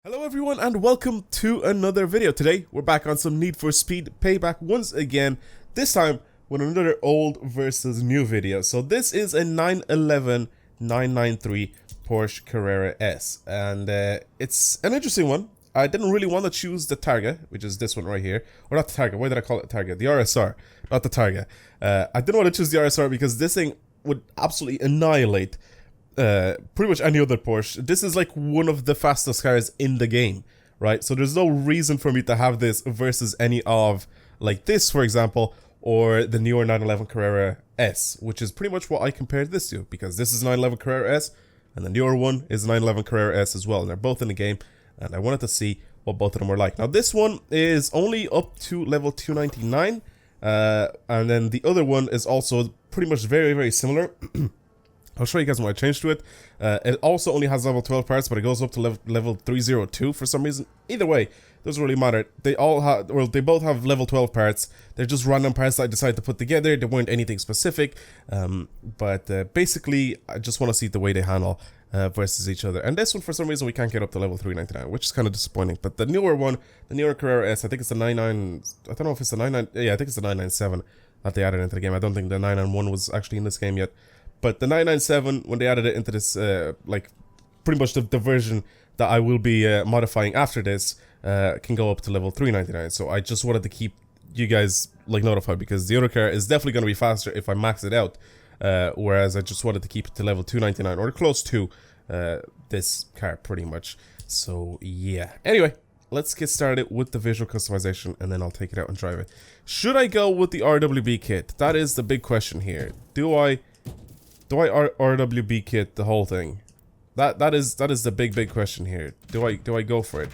Hello everyone and welcome to another video. Today we're back on some Need for Speed Payback once again, this time with another old versus new video. So this is a 911 993 Porsche Carrera S and it's an interesting one. I didn't really want to choose the Targa, which is this one right here. Or not the Targa, why did I call it Targa? The RSR, not the Targa. I didn't want to choose the RSR because this thing would absolutely annihilate pretty much any other Porsche. This is like one of the fastest cars in the game, right? So there's no reason for me to have this versus any of like this, for example, or the newer 911 Carrera S, which is pretty much what I compared this to, because this is 911 Carrera S and the newer one is 911 Carrera S as well, and they're both in the game, and I wanted to see what both of them were like. Now this one is only up to level 299, and then the other one is also pretty much very similar. I'll show you guys what I changed to it. It also only has level 12 parts, but it goes up to level 302 for some reason. Either way, doesn't really matter. They all have, well, they both have level 12 parts. They're just random parts that I decided to put together. They weren't anything specific, but basically, I just want to see the way they handle versus each other. And this one, for some reason, we can't get up to level 399, which is kind of disappointing. But the newer one, the newer Carrera S, I think it's the 99. I don't know if it's the 99. Yeah, I think it's the 997 that they added into the game. I don't think the 991 was actually in this game yet. But the 997, when they added it into this, like, pretty much the version that I will be modifying after this, can go up to level 399. So I just wanted to keep you guys, like, notified, because the other car is definitely going to be faster if I max it out. Whereas I just wanted to keep it to level 299, or close to this car, pretty much. So, yeah. Anyway, let's get started with the visual customization, and then I'll take it out and drive it. Should I go with the RWB kit? That is the big question here. Do I RWB kit the whole thing? That is the big question here. Do I go for it?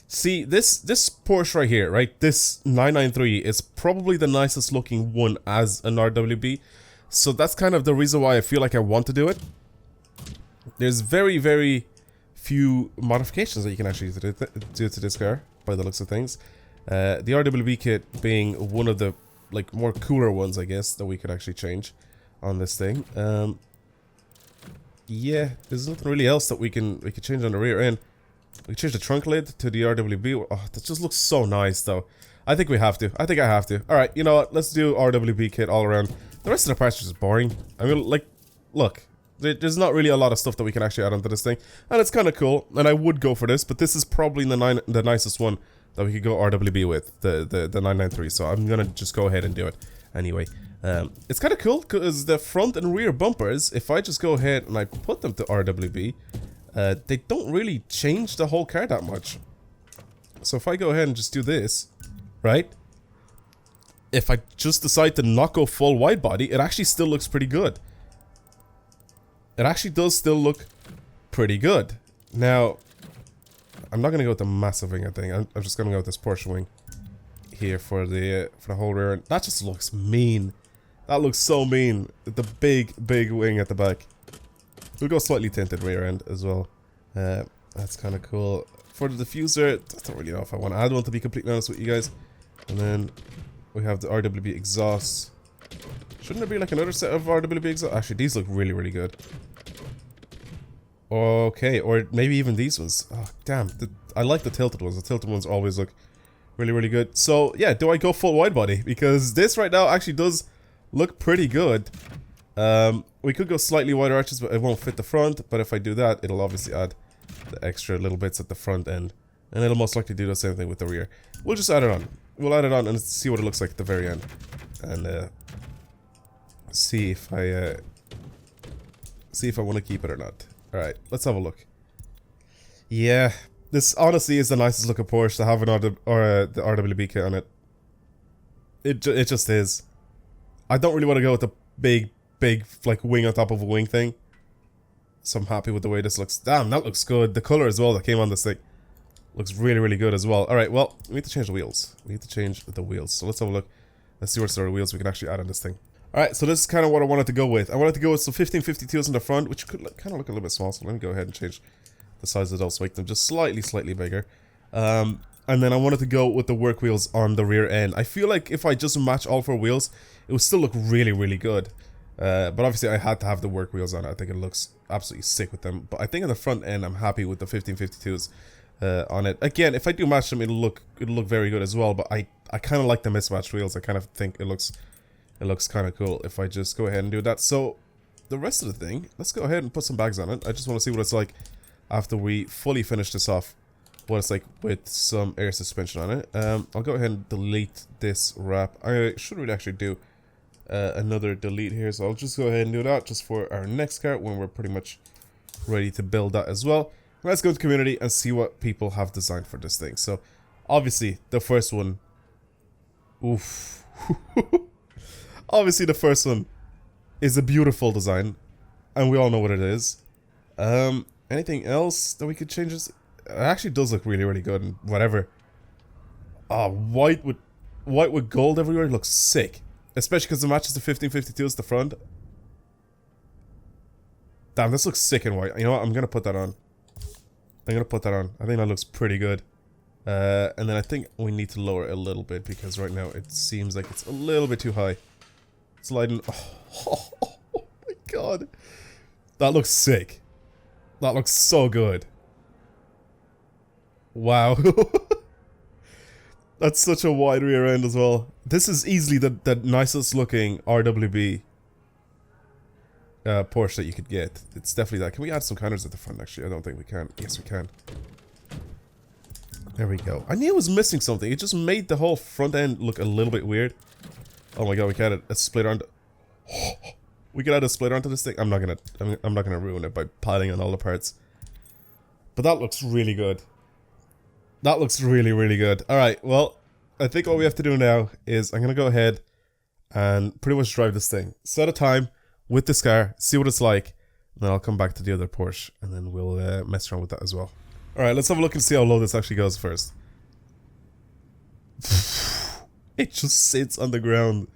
See, this Porsche right here, right? This 993 is probably the nicest looking one as an RWB. So that's kind of the reason why I feel like I want to do it. There's very few modifications that you can actually do to this car, by the looks of things. The RWB kit being one of the like more cooler ones, I guess, that we could actually change on this thing. Yeah, there's nothing really else that we can change on the rear end. We change the trunk lid to the RWB. Oh, that just looks so nice, though. I think we have to. I think I have to. All right, you know what? Let's do RWB kit all around. The rest of the parts are just boring. I mean, like, look, there's not really a lot of stuff that we can actually add onto this thing, and it's kind of cool. And I would go for this, but this is probably the nicest one that we could go RWB with, the 993. So I'm gonna just go ahead and do it anyway. It's kind of cool because the front and rear bumpers, if I just go ahead and I put them to RWB, they don't really change the whole car that much. So if I go ahead and just do this, right? If I just decide to not go full wide body, it actually still looks pretty good. It actually does still look pretty good. Now, I'm not going to go with the massive wing, I think. I'm just going to go with this Porsche wing here for the whole rear end. That just looks mean. That looks so mean. The big wing at the back. We'll go slightly tinted rear end as well. That's kind of cool. For the diffuser, I don't really know if I want to add one, to be completely honest with you guys. And then we have the RWB exhaust. Shouldn't there be like another set of RWB exhaust? Actually, these look really good. Okay, or maybe even these ones. Oh, damn. I like the tilted ones. The tilted ones always look really good. So, yeah, do I go full wide body? Because this right now actually does look pretty good. We could go slightly wider arches, but it won't fit the front. But if I do that, it'll obviously add the extra little bits at the front end, and it'll most likely do the same thing with the rear. We'll just add it on. We'll add it on and see what it looks like at the very end, and see if I want to keep it or not. All right, let's have a look. Yeah, this honestly is the nicest looking Porsche to have the RWB kit on it. It just is. I don't really want to go with the big like wing on top of a wing thing. So I'm happy with the way this looks. Damn, that looks good. The color as well that came on this thing looks really good as well. Alright, well, we need to change the wheels. So let's have a look. Let's see what sort of wheels we can actually add on this thing. Alright, so this is kind of what I wanted to go with. I wanted to go with some 1552s in the front, which could kind of look a little bit small. So let me go ahead and change the size of those, make them just slightly bigger. And then I wanted to go with the work wheels on the rear end. I feel like if I just match all four wheels, it would still look really good. But obviously I had to have the work wheels on it. I think it looks absolutely sick with them. But I think in the front end, I'm happy with the 1552s on it. Again, if I do match them, it'll look very good as well. But I kind of like the mismatched wheels. I kind of think it looks kind of cool if I just go ahead and do that. So the rest of the thing, let's go ahead and put some bags on it. I just want to see what it's like after we fully finish this off. What it's like with some air suspension on it. I'll go ahead and delete this wrap. I should really actually do another delete here, so I'll just go ahead and do that just for our next car when we're pretty much ready to build that as well. Let's go to community and see what people have designed for this thing. So obviously the first one, oof. Obviously the first one is a beautiful design, and we all know what it is. Anything else that we could change this? It actually does look really good, and whatever. White with gold everywhere looks sick, especially because it matches the 1552 at the front. Damn, this looks sick in white. You know what? I'm gonna put that on. I think that looks pretty good. And then I think we need to lower it a little bit because right now it seems like it's a little bit too high. Sliding. Oh my god, that looks sick. That looks so good. Wow. That's such a wide rear end as well. This is easily the nicest looking RWB Porsche that you could get. It's definitely that. Can we add some counters at the front actually? I don't think we can. Yes, we can. There we go. I knew it was missing something. It just made the whole front end look a little bit weird. Oh my god, we can add a splitter onto... We could add a splitter onto this thing. I'm not gonna ruin it by piling on all the parts. But that looks really good. That looks really good. Alright, well, I think all we have to do now is I'm going to go ahead and pretty much drive this thing. Set a time with this car, see what it's like, and then I'll come back to the other Porsche, and then we'll mess around with that as well. Alright, let's have a look and see how low this actually goes first. It just sits on the ground.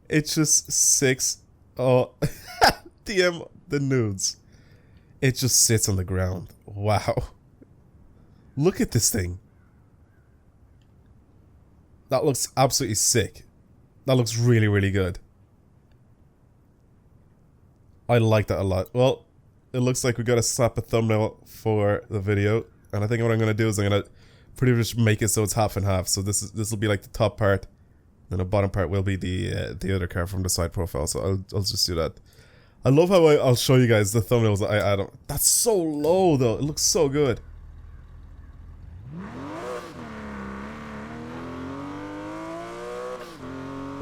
It just sits... Oh, DM the nudes. It just sits on the ground. Wow. Look at this thing. That looks absolutely sick. That looks really good. I like that a lot. Well, it looks like we gotta slap a thumbnail for the video. And I think what I'm gonna do is I'm gonna pretty much make it so it's half and half. So this will be like the top part. Then the bottom part will be the other car from the side profile. So I'll just do that. I love how I'll show you guys the thumbnails that I add on. That's so low though. It looks so good.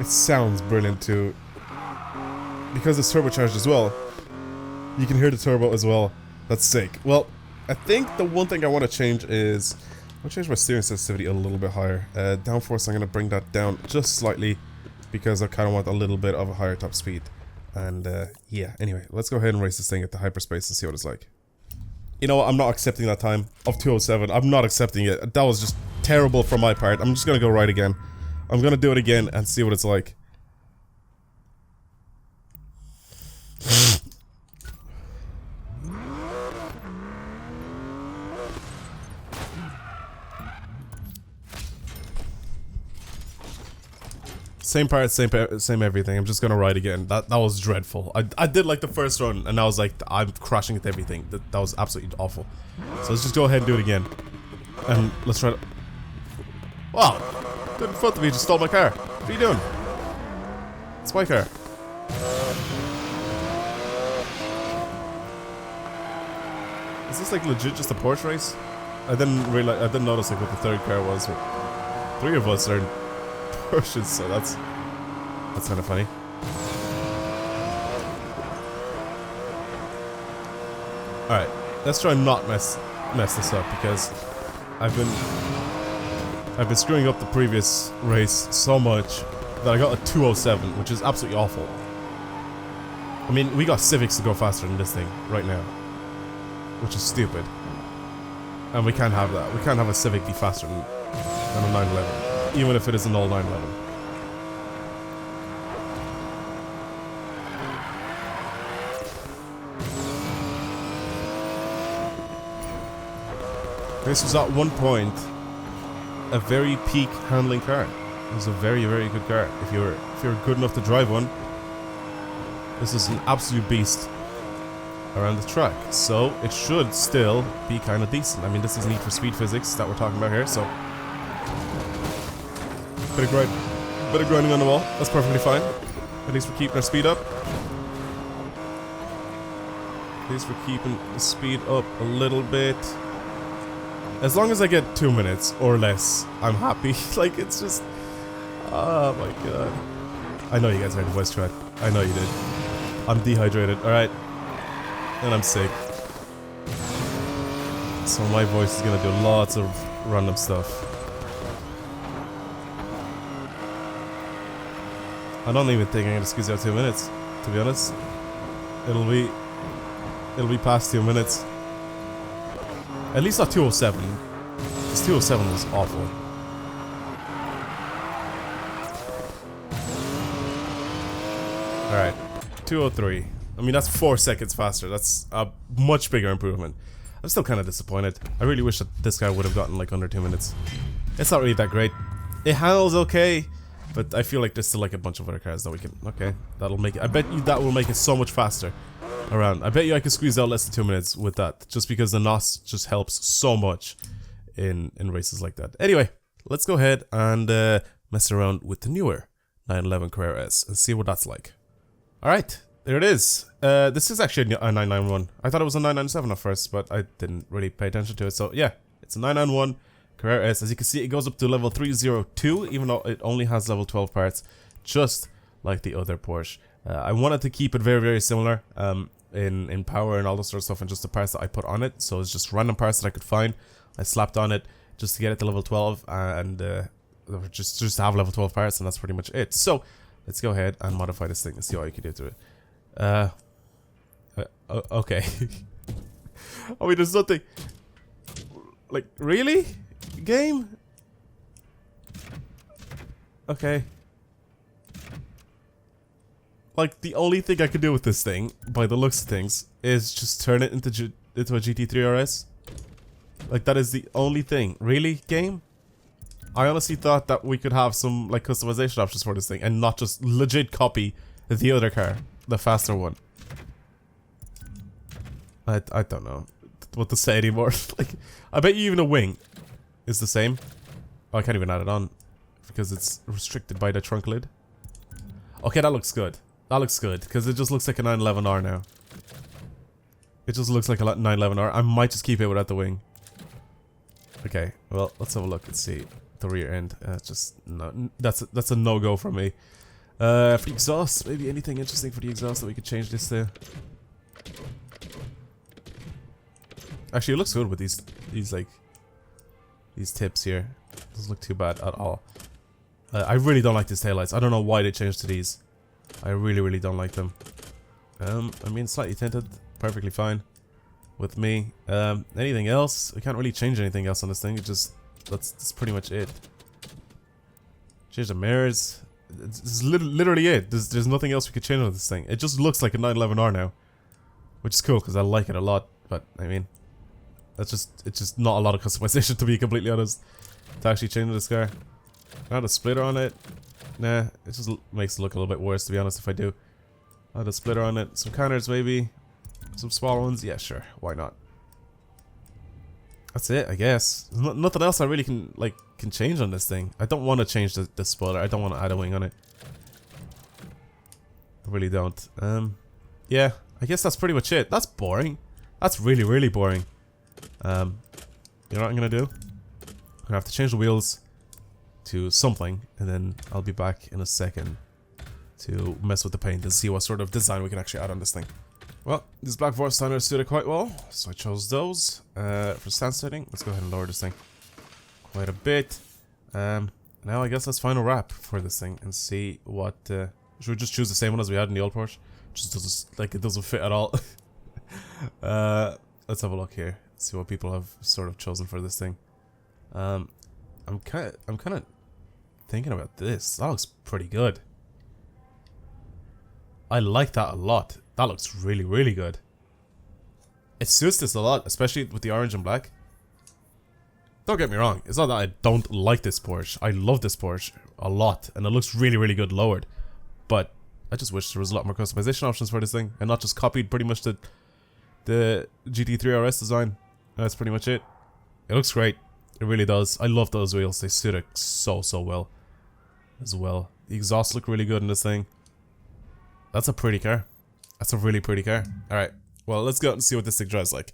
It sounds brilliant too. Because it's turbocharged as well. You can hear the turbo as well. That's sick. Well, I think the one thing I want to change is... I'll change my steering sensitivity a little bit higher. Downforce, I'm going to bring that down just slightly. Because I kind of want a little bit of a higher top speed. And yeah, anyway, let's go ahead and race this thing at the hyperspace and see what it's like. You know what, I'm not accepting that time of 207. I'm not accepting it. That was just terrible from my part. I'm just going to go right again. I'm going to do it again and see what it's like. Same part, same everything. I'm just gonna ride again. That was dreadful. I did like the first run, and I was like, I'm crashing with everything. That was absolutely awful. So let's just go ahead and do it again. And let's try to... Wow! Dude in front of me just stole my car. What are you doing? It's my car. Is this like legit just a Porsche race? I didn't realize. I didn't notice like what the third car was. But 3 of us are in Porsches, so that's kind of funny. All right, let's try and not mess this up because I've been screwing up the previous race so much that I got a 207, which is absolutely awful. I mean, we got Civics to go faster than this thing right now, which is stupid. And we can't have that. We can't have a Civic be faster than a 911, even if it is an old 911. This was at one point a very peak handling car. It was a very, very good car. If you're good enough to drive one, this is an absolute beast. around the track. So it should still be kind of decent. I mean, this is Need for Speed physics that we're talking about here, so bit of grinding on the wall. That's perfectly fine. At least we're keeping our speed up. At least we're keeping the speed up a little bit. As long as I get 2 minutes or less, I'm happy. Like, it's just... Oh my god. I know you guys heard the voice chat. I know you did. I'm dehydrated, alright? And I'm sick. So my voice is gonna do lots of random stuff. I don't even think I'm gonna squeeze out 2 minutes, to be honest. It'll be past 2 minutes. At least not 2:07. This 2:07 was awful. Alright, 2:03. I mean, that's 4 seconds faster. That's a much bigger improvement. I'm still kind of disappointed. I really wish that this guy would have gotten like under 2 minutes. It's not really that great. It handles okay, but I feel like there's still like a bunch of other cars that we can... Okay, that'll make it... I bet you that will make it so much faster around. I bet you I could squeeze out less than 2 minutes with that, just because the NOS just helps so much in races like that. Anyway, let's go ahead and mess around with the newer 911 Carrera S and see what that's like. Alright, there it is. This is actually a 991. I thought it was a 997 at first, but I didn't really pay attention to it. So yeah, it's a 991 Carrera S. As you can see, it goes up to level 302, even though it only has level 12 parts, just like the other Porsche. I wanted to keep it very, very similar in power and all this sort of stuff, and just the parts that I put on it. So it's just random parts that I could find. I slapped on it just to get it to level 12, and just to have level 12 parts, and that's pretty much it. So let's go ahead and modify this thing and see what you can do to it. Okay. I mean, there's nothing... Like, really? Game? Okay. Like, the only thing I could do with this thing, by the looks of things, is just turn it into a GT3 RS. Like, that is the only thing. Really, game? I honestly thought that we could have some, like, customization options for this thing, and not just legit copy the other car, the faster one. I don't know what to say anymore. Like, I bet you even a wing is the same. Oh, I can't even add it on because it's restricted by the trunk lid. Okay, that looks good. That looks good because it just looks like a 911R now. It just looks like a 911R. I might just keep it without the wing. Okay, well, let's have a look and see the rear end. Just no, that's a no-go from me. For the exhaust, maybe anything interesting for the exhaust that we could change this to. Actually, it looks good with these tips here. Doesn't look too bad at all. I really don't like these taillights. I don't know why they changed to these. I really don't like them. I mean, slightly tinted, perfectly fine with me. Anything else? We can't really change anything else on this thing. It just that's pretty much it. Change the mirrors. It's literally it. There's nothing else we could change on this thing. It just looks like a 911R now, which is cool because I like it a lot. But I mean, it's just not a lot of customization, to be completely honest, to actually change this car. Add a splitter on it. Nah, it just makes it look a little bit worse, to be honest, if I do. Add a splitter on it. Some counters, maybe. Some smaller ones. Yeah, sure. Why not? That's it, I guess. There's nothing else I really can change on this thing. I don't want to change the spoiler. I don't want to add a wing on it. I really don't. Yeah, I guess that's pretty much it. That's boring. That's really boring. You know what I'm gonna do? I'm gonna have to change the wheels to something, and then I'll be back in a second to mess with the paint and see what sort of design we can actually add on this thing. Well, these black vortex liners suited quite well, so I chose those. For stand setting, let's go ahead and lower this thing quite a bit. Now I guess let's final wrap for this thing and see what... should we just choose the same one as we had in the old Porsche? Just doesn't, like, it doesn't fit at all. Let's have a look here. See what people have sort of chosen for this thing. I'm kind of thinking about this. That looks pretty good. I like that a lot. That looks really good. It suits this a lot, especially with the orange and black. Don't get me wrong. It's not that I don't like this Porsche. I love this Porsche a lot, and it looks really good lowered. But I just wish there was a lot more customization options for this thing, and not just copied pretty much the the GT3 RS design. That's pretty much it. It looks great. It really does. I love those wheels. They suit it so well as well. The exhausts look really good in this thing. That's a pretty car. That's a really pretty car. Alright, well, let's go out and see what this thing drives like.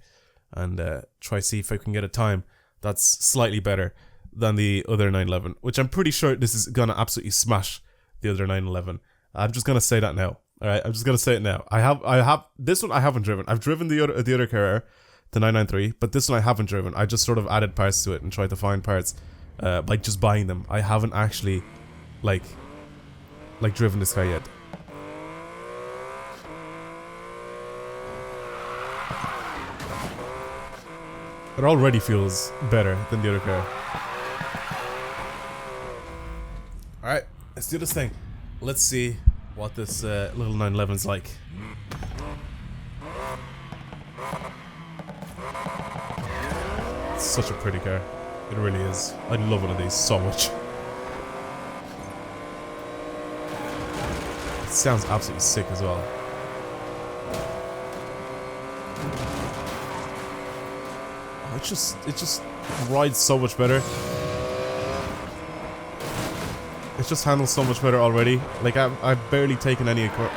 And try see if I can get a time that's slightly better than the other 911. Which I'm pretty sure this is gonna absolutely smash the other 911. I'm just gonna say that now. Alright, I'm just gonna say it now. I have this one I haven't driven. I've driven the other car, the 993, but this one I haven't driven. I just sort of added parts to it and tried to find parts like just buying them. I haven't actually like driven this car yet. It already feels better than the other car. Alright, let's do this thing. Let's see what this little 911's like. It's such a pretty car. It really is. I love one of these so much. It sounds absolutely sick as well. Oh, it just rides so much better. It just handles so much better already. Like I've barely taken any corner.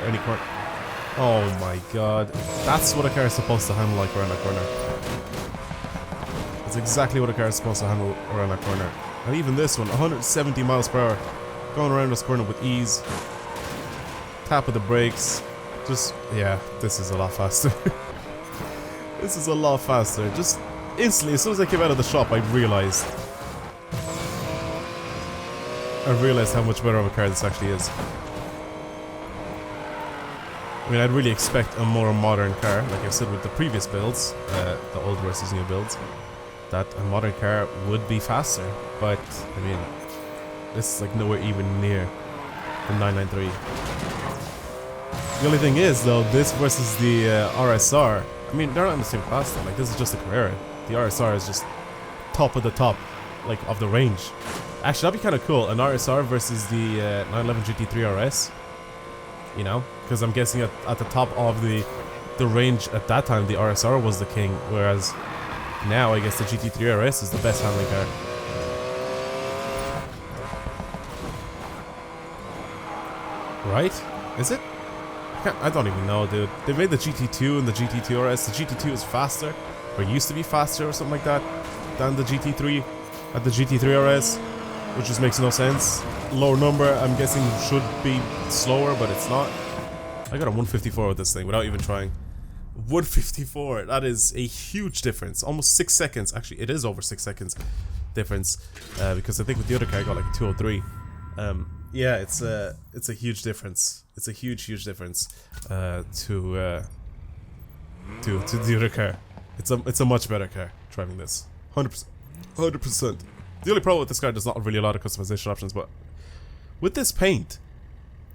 Oh my god, that's what a car is supposed to handle like around that corner. That's exactly what a car is supposed to handle around that corner. And even this one, 170 miles per hour, going around this corner with ease. Tap of the brakes. Just, yeah, this is a lot faster. This is a lot faster. Just instantly, as soon as I came out of the shop, I realized how much better of a car this actually is. I mean, I'd really expect a more modern car, like I said with the previous builds, the old versus new builds, that a modern car would be faster. But, I mean, this is like nowhere even near the 993. The only thing is, though, this versus the RSR, I mean, they're not in the same class though. Like, this is just a Carrera. The RSR is just top of the top, like, of the range. Actually, that'd be kind of cool. An RSR versus the 911 GT3 RS. You know? Because I'm guessing at the top of the range at that time, the RSR was the king. Whereas now, I guess the GT3 RS is the best handling car. Right? Is it? I don't even know, dude. They made the GT2 and the GT2 RS. The GT2 is faster, or used to be faster or something like that, than the GT3 at the GT3 RS, which just makes no sense. Lower number, I'm guessing, should be slower, but it's not. I got a 154 with this thing without even trying. 154, that is a huge difference. Almost 6 seconds. Actually, it is over 6 seconds difference, because I think with the other car I got like a 203. Yeah, it's a huge difference. It's a huge difference to the other car. It's a much better car driving this. 100%. 100%. The only problem with this car, there's not really a lot of customization options, but with this paint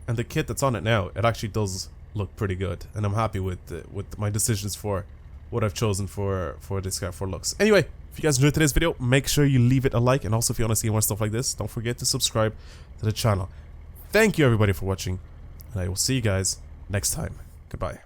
and the kit that's on it now, it actually does look pretty good, and I'm happy with my decisions for what I've chosen for this car for looks. Anyway, if you guys enjoyed today's video, make sure you leave it a like, and also if you want to see more stuff like this, don't forget to subscribe to the channel. Thank you everybody for watching, and I will see you guys next time. Goodbye.